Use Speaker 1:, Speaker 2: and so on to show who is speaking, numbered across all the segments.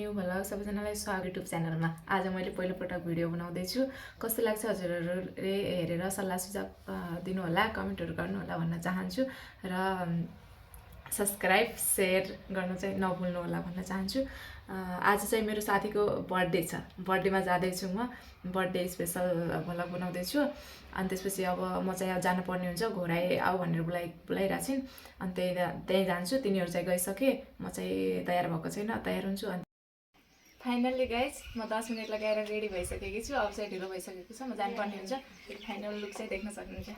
Speaker 1: New vlog सबैजनालाई स्वागत YouTube च्यानलमा। आज मैले पहिलोपटक भिडियो बनाउँदैछु। कस्तो लाग्छ हजुरहरूले हेरेर सल्लाह सुझाव दिनु होला, कमेन्टहरू गर्नु होला भन्न चाहन्छु र सब्स्क्राइब शेयर गर्न चाहिँ नभुल्नु होला भन्न चाहन्छु। आज चाहिँ मेरो साथीको बर्थडे छ। बर्थडेमा जाँदैछु म। बर्थडे स्पेशल भ्लग बनाउँदैछु। अनि त्यसपछि अब म चाहिँ जानुपर्ने हुन्छ, घोराइ आऊ भनेर बोलाइरहेको छिन्। अनि त्यहीँ जान्छु। तिनीहरू चाहिँ गइसके, म चाहिँ तयार भएको छैन, तयार हुन्छु। अनि फाइनल्ली गाइज म 10 मिनट लगाएर रेडी भइसकेकी छु। अब चाहिँ ढिलो भइसकेको छ, म जानुपर्ने हुन्छ। फाइनल लुक चाहिँ देख्न सक्नुहुन्छ।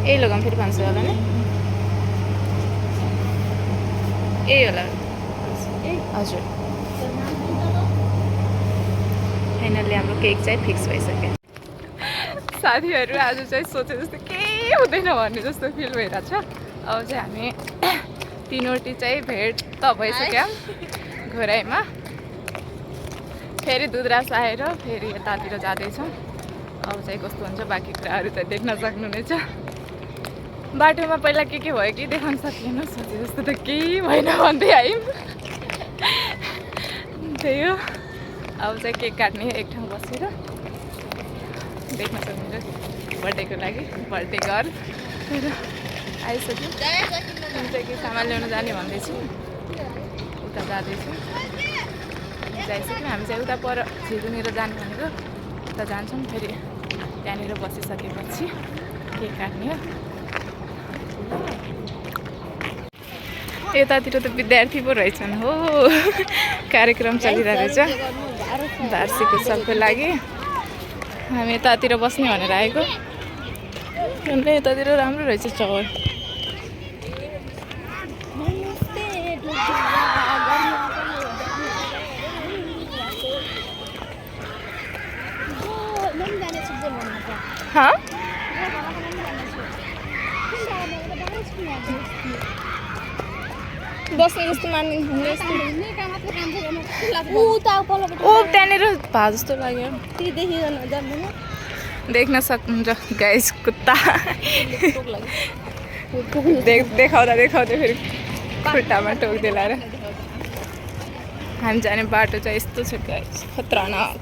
Speaker 1: यही लगाऊँ फेरि 500 होला नि, यही होला हजुर। फाइनल्ली हाम्रो केक चाहिँ फिक्स भइसक्यो। साथीहरू आज चाहिँ सोचे जस्तो केही हुँदैन भन्ने जस्तो फिल भइरहेछ। अब चाहिँ हामी तीनवटी चाहिँ भेट त भइसक्यो घोराइमा। फेरि दुधराज आएर फेरि यतातिर जाँदैछौँ। अब चाहिँ कस्तो हुन्छ बाँकी कुराहरू चाहिँ देख्न सक्नुहुनेछ। बाटोमा पहिला के भयो कि देखाउन सकिएन, सोचे जस्तो त केही भएन भन्दै आयौँ। त्यही हो। अब चाहिँ केक काट्ने एक ठाउँ बसेर देख्न सक्नुहुन्छ बर्थडेको लागि। बर्थडे घर आइसक्यो। म चाहिँ के सामान ल्याउन जाने भन्दैछु, उता जाँदैछु। जाइसक्यो। हामी चाहिँ उता पर झिलुनिर जाने भनेको, उता जान्छौँ। फेरि त्यहाँनिर बसिसकेपछि केक काट्ने हो। यतातिर त विद्यार्थी पो रहेछन् हो। कार्यक्रम चलिरहेको छ वार्षिक उत्सवको लागि। हामी यतातिर बस्ने भनेर आएको। यतातिर राम्रो रहेछ चौर। बस्ने जस्तो मान्ने त्यहाँनिर भए जस्तो लाग्यो। देख्न सक्नुहुन्छ गाइस कुत्ता देखाउँदा फेरि खुट्टामा टोक्देला र। हामी जाने बाटो चाहिँ यस्तो छ गाइस, खतरनाक।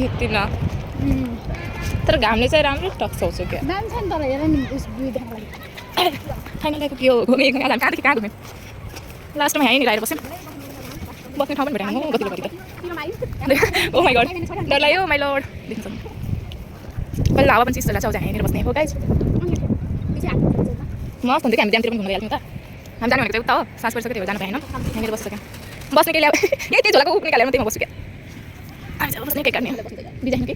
Speaker 1: हिँड्दिन तर घामले चाहिँ राम्रो टक्साउँछ क्या। फाइनल के हो घुमेको हामी कहाँदेखि कहाँ घुम्यौँ। लास्टमा यहीँनिर आएर बस्यौँ। बस्ने ठाउँ पनि भेटाएन। कतिको कति त ओ माई गड, डर लाग्यो माई लर्ड। देख्न सक्नु पहिला हावा पनि चिसो लाग्छ। चाहिँ यहीँनिर बस्ने हो गाइस। मस्त हुन्थ्यो कि हामी बिहानतिर पनि घुम्न गइहाल्थ्यौँ त। हामी जाने भनेको चाहिँ उता हो, सास परिसक्यो, त्यही भएर जानु पाएन। यहाँनिर बसिसक्यौँ। बस्ने केही ल्यायो यही त्यही झोलाको निकालेर म त्यहीमा बस्छु क्या। हामी चाहिँ बस्ने केही काट्ने बिजानु के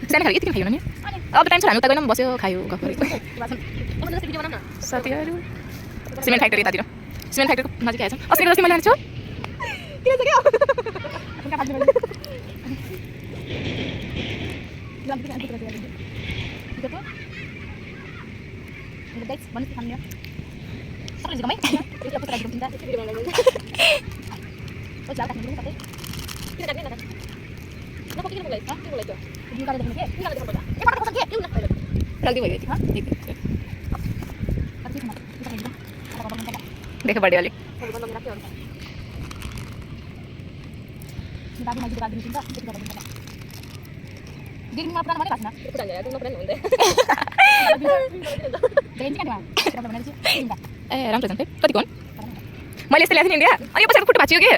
Speaker 1: सानो खालको यति खायो नि। अब टाइम छ, हामी उता गएन बस्यो, खायो, गफ गरेको। साथीहरू सिमेन्ट फ्याक्ट्री यतातिर, सिमेन्ट फ्याक्ट्रीको नजिक आएछौँ। अस्ति जस्तै मैले लान्छु देखो बर्थडे वाली राम्रो छ कतिको मैले यस्तो ल्याएको थिएँ इन्डिया। अनि यो पछाडि खुट्टो भाँचियो कि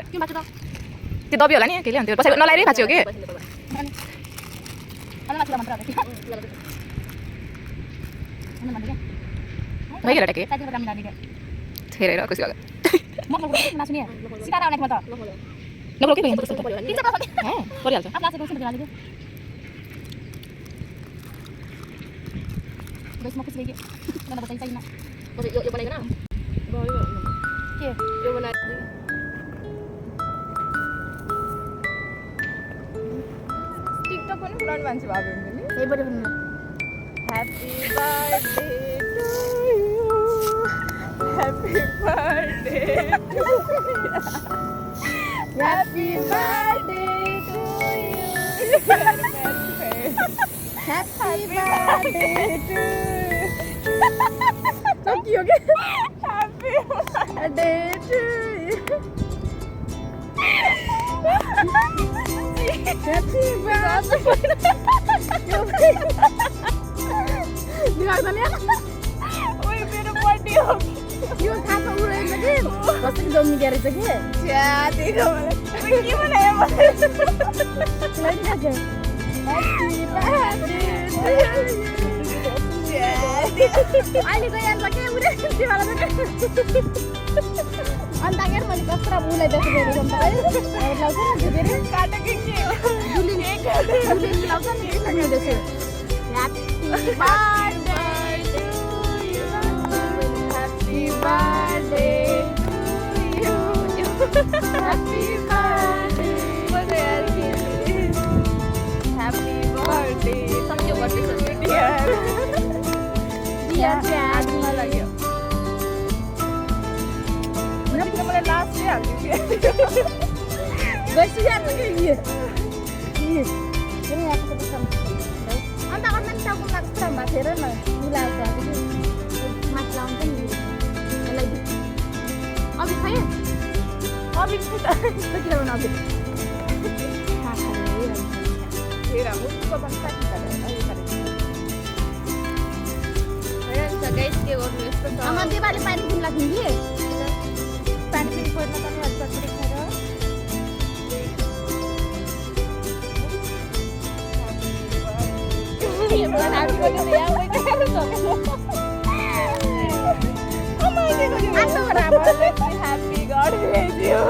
Speaker 1: त्यो दबी होला नि केले अन्त पछाडि नलाएरै भाँचियो कि। भइगयो के हेरेर खुसी भयो। नबोल के भयो परिहाल्छ। टिकटक पनि पुरानो मान्छे भएको हुन्छ नि। Happy birthday to you,
Speaker 2: Happy birthday to you. Happy birthday to you. Happy birthday to you. Thank you again. Happy birthday to you. Happy birthday. दिमाग चल्यो ओइ मेरो बर्थडे हो यो खाना उडेछ कि कसरी जम्मी गरेछ कि छ्या दिनो मलाई ओइ के बनायो मलाई ह्यापी बर्थडे अहिले गयो यार के उडेछ तिमीलाई अन्त के मैले कस्तो उलाई देख्छु फेरि अन्त लाउँछ नि फेरि काटे के दुलिन लाउँछ नि के देख्छु Happy birthday to you. Happy birthday to you. Happy birthday. Happy birthday. Sakyo birthday dear. Dear Chad लाग्यो. मैले मलाई लास्ट डे हाल्दियो के. बस यार के ये. ये यहाँ पे सब अन्त गर्न नि टाउको लाग्छ माथेर न मिलाउँछ माथि लाउँछ नि यसलाई अभि खायो अभि कति लाउनु अभि हेर मुखको बस्ता कि गाइस के गर्नु यस्तो छ म दिवाली पानी किन लाग्नु कि पानी पनि पर्न पनि हल्का खाएर Happy birthday ya, woi kan happy God bless you.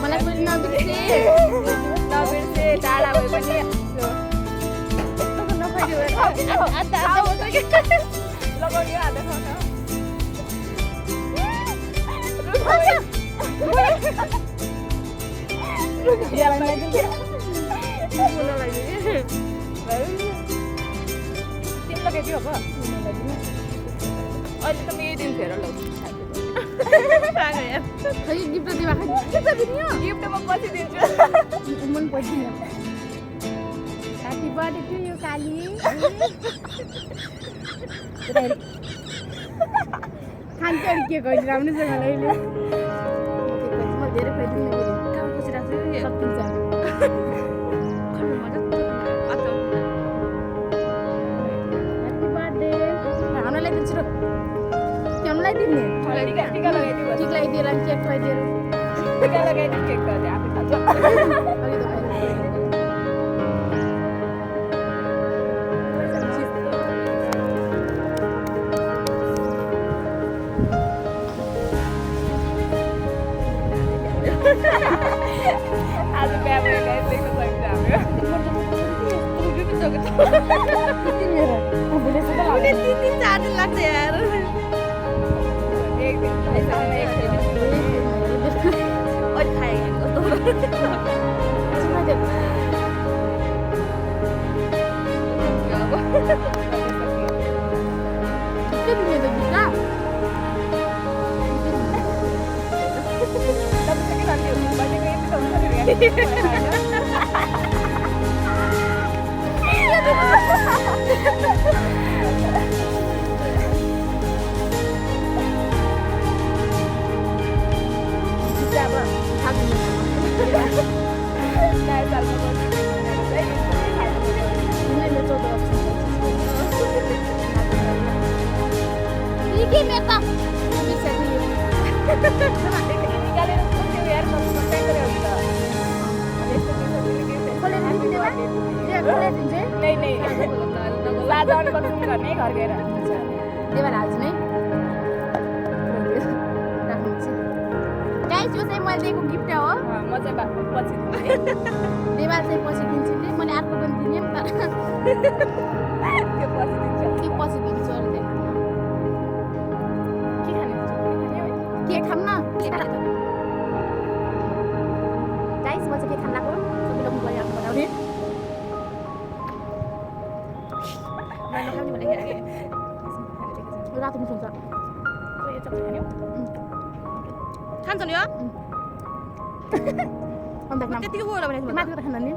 Speaker 2: मलाई पनि नबिर्से टाढा भए पनि नखाइदियो लगाउने हात लगाइदियो अब अहिले त म यही दिन फेर ल गिफ्ट दिवा गिफ्ट म पछि दिन्छु मन पछि ह्यापी बर्थडे टु यु काली खान्छ के कहिले राम्रोसँगले अहिले म धेरै खाइदिनु काम बसिरहेको छु सकिन्छ टीका लगाइदियो टीका लगाइदिएर केक खुवाइदिएर टीका लगाइदियो केक खान्छ आफै खान्छ आज बिहा भयो गाइस देख्न सक्छ हाम्रो तीन दिन 4 दिन लाग्छ यार एक दिन ऐसा मैं एक दिन और खाएंगे तो सुना दे कितने में बिका तब से कि खाते हो बड़े में तो नहीं लाजा अनबक्सिङ गर्ने घर गएर देवाल हाल्छु नै गाइस यो चाहिँ मैले दिएको गिफ्ट हो म चाहिँ पछि दिन्छु देवाल चाहिँ पछि दिन्छु नि मैले अर्को पनि दिने नि त त्यो पछि दिन्छु अरे के खाने के खाम न गाइस म चाहिँ के खान लाग्यो सबैले म गएर बनाउने मैले खाउने भने तातो मिठो हुन्छ
Speaker 1: यो चक्लेट खान्यौ
Speaker 3: खान्छ नि हो
Speaker 2: अन्त नाम
Speaker 3: त्यतिको होला भने
Speaker 2: माथि त खान्न नि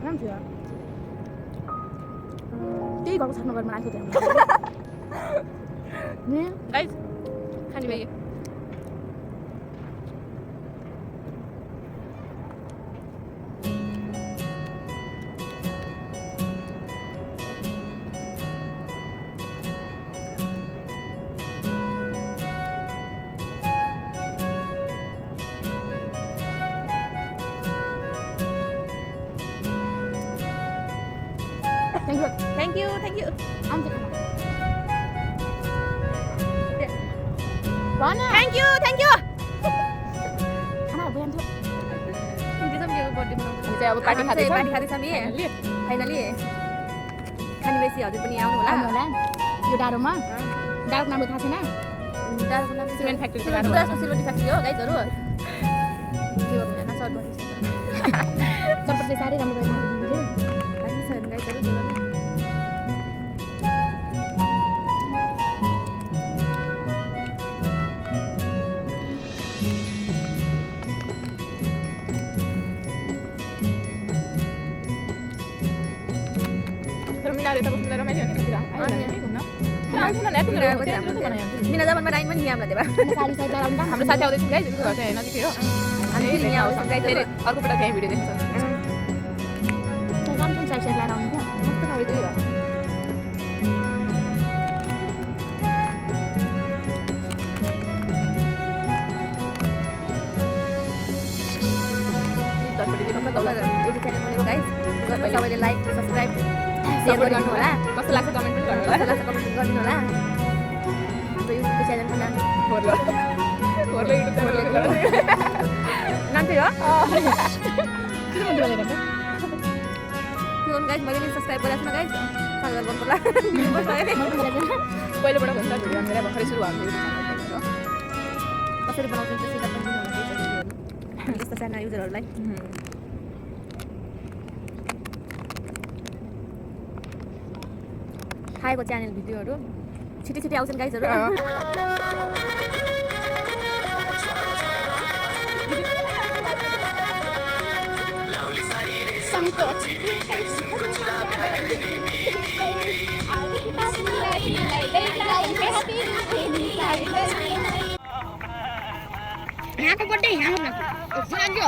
Speaker 2: नाम थियो त्यही घरको छाड्नु गर्न आएको थियो नि
Speaker 3: गाइस खाने भाइ
Speaker 2: थ्याङ्क यू
Speaker 3: थ्याङ्क यू
Speaker 2: आउँछ भन
Speaker 3: थ्याङ्क यू
Speaker 2: खानाहरू बयान थियो
Speaker 3: सम्झेको बर्थडे मनाउँछ
Speaker 1: हामी चाहिँ अब पार्टी खाँदैछ
Speaker 3: पार्टी खाँदैछ नि फाइनली खाने बेसी हजुर पनि आउनु होला
Speaker 2: आउनु होला यो डाँडोमा डाँडोको नाम थाहा छैन
Speaker 3: डाँडाको नाम
Speaker 1: सिमेन्ट फ्याक्ट्रीको
Speaker 3: सिमेन्ट
Speaker 1: डाँडो
Speaker 3: फ्याक्ट्री सिलगढी फ्याक्ट्री हो गाइजहरू के गर्नु होइन सर्ट गर्नु
Speaker 2: चटपटले साह्रै राम्रो गरेर
Speaker 3: दामी छ गाइजहरू के गर्नु
Speaker 1: तर मिलाएर त बस्नु रमाइलो हो नि कतिरा
Speaker 3: मिना जमानमा आइम पनि यहाँबाट देवा
Speaker 2: साडी साइड लाउँदा
Speaker 1: हाम्रो साथी आउँदैछ गाइस घर चाहिँ नजिकै हो
Speaker 3: हामी पनि यहाँ आउँछौँ गाइजहरू
Speaker 1: अर्को पटक त्यही भिडियो देख्छ
Speaker 2: राम्रोसँग साइड साइड लाएर आउनु क्या
Speaker 1: कस्तो खाले त्यही हो
Speaker 3: युट्युब च्यानल भनेको गाइज सबैले लाइक सब्सक्राइब सेयर गरिदिनु होला
Speaker 1: कस्तो लाग्छ कमेन्ट पनि गर्नु होला
Speaker 3: कस्तो लाग्छ कमेन्ट गरिदिनु होला हाम्रो युट्युब च्यानलको नाम
Speaker 1: होर्लो युट्युब च्यानल
Speaker 3: नाम चाहिँ हो
Speaker 2: किन मन गरेर त
Speaker 3: त्यो गाइज मैले पनि सब्सक्राइब गरेको छु न गाइज सब्सक्राइब गर्नु पर्ला
Speaker 1: पहिलोपटक हुन्छ भिडियो मेरो भर्खरै सुरु भएको
Speaker 3: कसरी बनाउँछ त्यो सिधा पनि दिनुहुन्छ यस्ता साना युजरहरूलाई खाएको च्यानल भिडियोहरू छिटो छिटो आउँछन् गाइजहरू
Speaker 2: यहाँको बर्थडे यहाँ सुनान्जो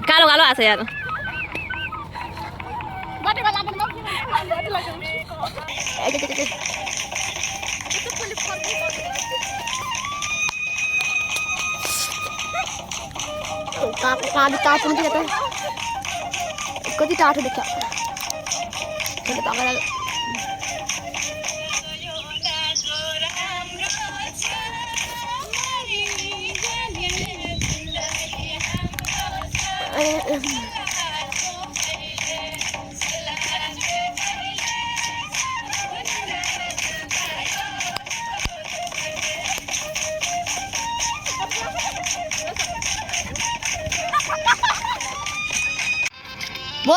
Speaker 3: कालो कालो आछ यार
Speaker 2: बर्थडेमा लागेन कालो टाटो पनि त कति टाटो देख्छ वो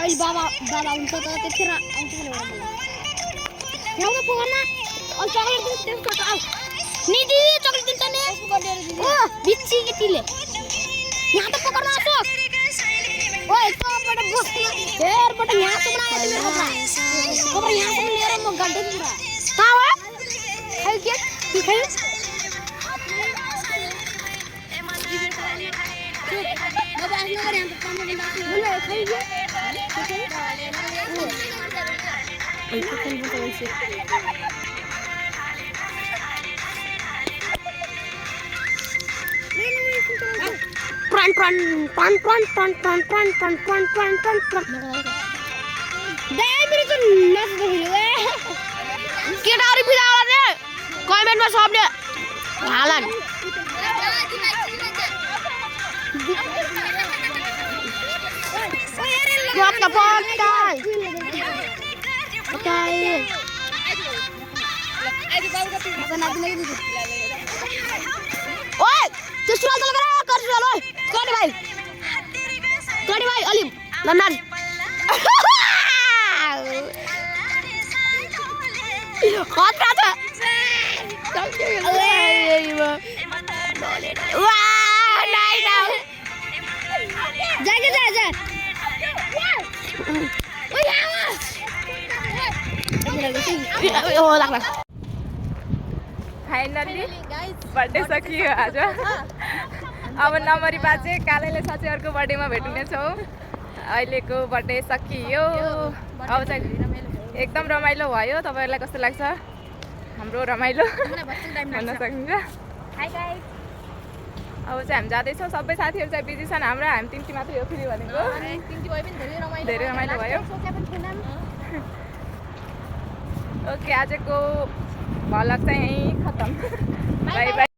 Speaker 2: अहिले बाबा हुन्छ त त्यतिखेर आउँछ ल्याउनु पुगेन चक्लेट दिन्छ नि दिदी चक्लेट दिन्छ नि ओ बिच्ची केटीले यहाँ त पकड्न आसो ओ एकपल्ट बस्नु हेरबाट यहाँ त बनायो कपडा यहाँ पनि लिएर म गाड्दै पुरा कहाँ हो खाइ के खाइ बाबा आफ्नो गरे हम काम गर्ने बाकी बोले खाइ के केटाहरू बिदावाले कमेन्टमा सबले हालन What the fuck? Okay. ओए त्यो सुराल तल गरा कर सुराल ओए कोडी भाइ अलि ननार खतरा छ वा नाइ नाउ जा ओए लाग्ला
Speaker 1: फाइनली बर्थडे सकियो आज अब नमरी बाजे कालैले साथीहरूको बर्थडेमा भेट्नेछौँ अहिलेको बर्थडे सकियो अब चाहिँ एकदम रमाइलो भयो तपाईँहरूलाई कस्तो लाग्छ हाम्रो रमाइलो भन्न सकिन्छ अब चाहिँ हामी जाँदैछौँ सबै साथीहरू चाहिँ बिजी छन् हाम्रो हामी तिनटी मात्रै हो फेरि भनेको धेरै रमाइलो भयो ओके आजको भ्लग चाहिँ यहीँ खतम बाई बाई